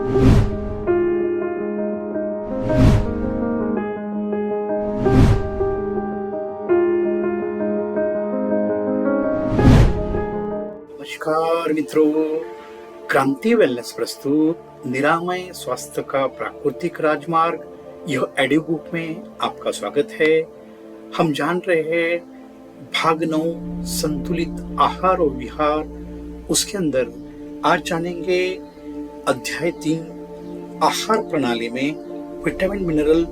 नमस्कार मित्रों, क्रांति वेलनेस प्रस्तुत निरामय स्वास्थ्य का प्राकृतिक राजमार्ग, यह ऑडियो बुक में आपका स्वागत है। हम जान रहे हैं भाग 9 संतुलित आहार और विहार, उसके अंदर आज जानेंगे अध्याय 3 आहार प्रणाली में विटामिन, मिनरल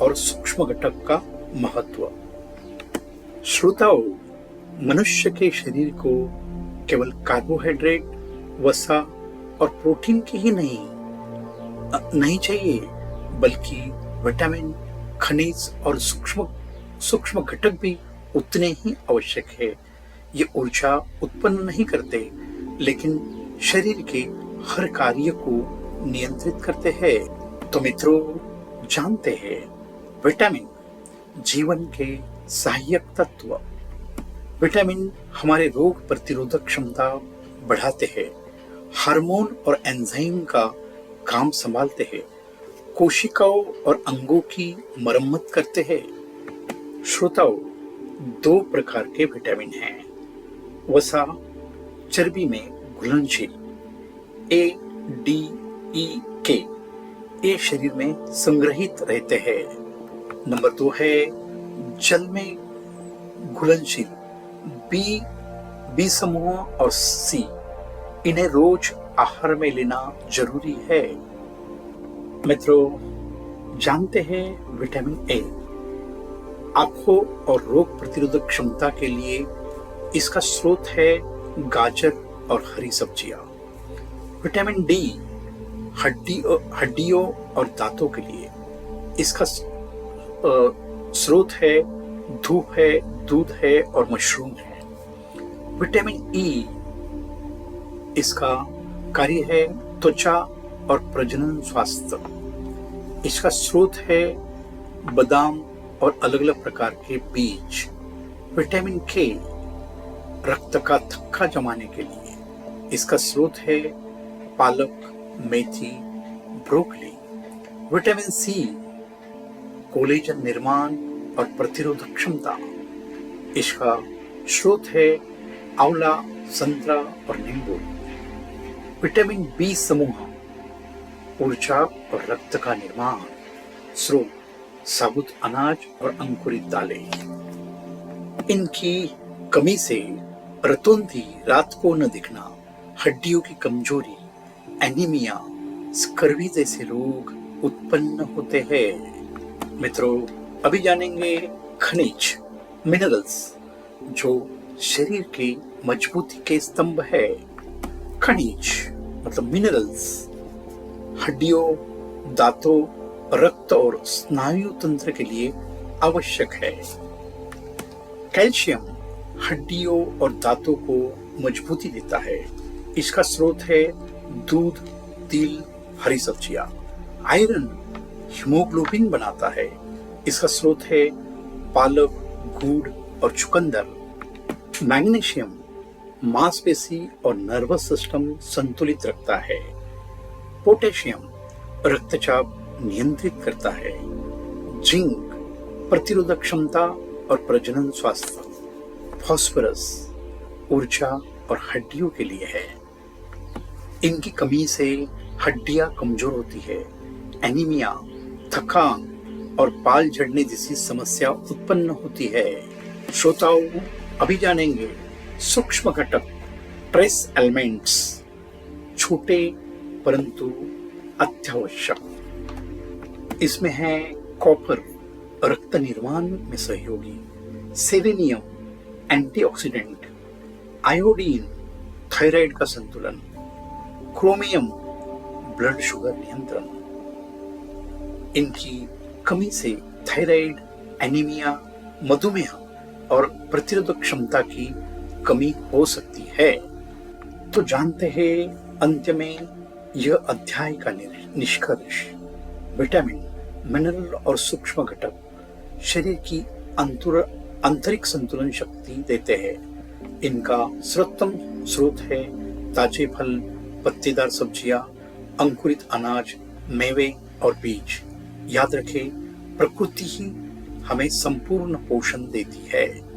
और सूक्ष्म घटक का महत्व। श्रोताओ, मनुष्य के शरीर को केवल कार्बोहाइड्रेट, वसा और प्रोटीन की ही नहीं चाहिए, बल्कि विटामिन, खनिज और सूक्ष्म घटक भी उतने ही आवश्यक है। ये ऊर्जा उत्पन्न नहीं करते, लेकिन शरीर के हर कार्य को नियंत्रित करते हैं। तो मित्रों, जानते हैं विटामिन जीवन के सहायक तत्व। विटामिन हमारे रोग प्रतिरोधक क्षमता बढ़ाते हैं, हार्मोन और एंजाइम का काम संभालते हैं, कोशिकाओं और अंगों की मरम्मत करते हैं। श्रोताओं, 2 प्रकार के विटामिन हैं। वसा चर्बी में घुलनशील A, D, E, K, ये शरीर में संग्रहित रहते हैं। नंबर 2 है जल में घुलनशील बी समूह और C, इन्हें रोज आहार में लेना जरूरी है। मित्रों, जानते हैं विटामिन ए आंखों और रोग प्रतिरोधक क्षमता के लिए इसका स्रोत है गाजर और हरी सब्जियां। विटामिन डी हड्डियों और दांतों के लिए इसका स्रोत है दूध है और मशरूम है। विटामिन ई, इसका कार्य है त्वचा और प्रजनन स्वास्थ्य। इसका स्रोत है बादाम और अलग अलग प्रकार के बीज। विटामिन के, रक्त का थक्का जमाने के लिए इसका स्रोत है पालक, मेथी, ब्रोकली। विटामिन सी, कोलेजन निर्माण और प्रतिरोधक क्षमता। इसका स्रोत है आंवला, संतरा और नींबू। विटामिन बी समूह, ऊर्जा और रक्त का निर्माण, स्रोत साबुत अनाज और अंकुरित दालें। इनकी कमी से रतौंधी, रात को न दिखना, हड्डियों की कमजोरी, एनीमिया, स्कर्वी जैसे रोग उत्पन्न होते हैं। मित्रों, अभी जानेंगे खनिज, मिनरल्स, जो शरीर की मजबूती के स्तंभ है। खनिज मतलब मिनरल्स हड्डियों, दांतों, रक्त और स्नायु तंत्र के लिए आवश्यक है। कैल्शियम हड्डियों और दांतों को मजबूती देता है। इसका स्रोत है दूध, तिल, हरी सब्जियां। आयरन हीमोग्लोबिन बनाता है। इसका स्रोत है पालक, गुड़ और चुकंदर। मैग्नीशियम मांसपेशी और नर्वस सिस्टम संतुलित रखता है। पोटेशियम रक्तचाप नियंत्रित करता है। जिंक प्रतिरोधक क्षमता और प्रजनन स्वास्थ्य। फास्फोरस ऊर्जा और हड्डियों के लिए है। इनकी कमी से हड्डियां कमजोर होती है, एनीमिया, थकान और बाल झड़ने जैसी समस्या उत्पन्न होती है। श्रोताओं, अभी जानेंगे सूक्ष्म घटक, ट्रेस एलिमेंट्स, छोटे परंतु अत्यावश्यक। इसमें है कॉपर, रक्त निर्माण में सहयोगी, सेलेनियम, एंटीऑक्सीडेंट, आयोडीन, थायराइड का संतुलन, क्रोमियम, ब्लड शुगर नियंत्रण। इनकी कमी से थायराइड, एनीमिया, मधुमेह और प्रतिरोधक क्षमता की कमी हो सकती है। तो जानते हैं अंत में यह अध्याय का निष्कर्ष। विटामिन, मिनरल और सूक्ष्म घटक शरीर की आंतरिक संतुलन शक्ति देते हैं। इनका सर्वोत्तम स्रोत है ताजे फल, पत्तेदार सब्जियां, अंकुरित अनाज, मेवे और बीज। याद रखें, प्रकृति ही हमें संपूर्ण पोषण देती है।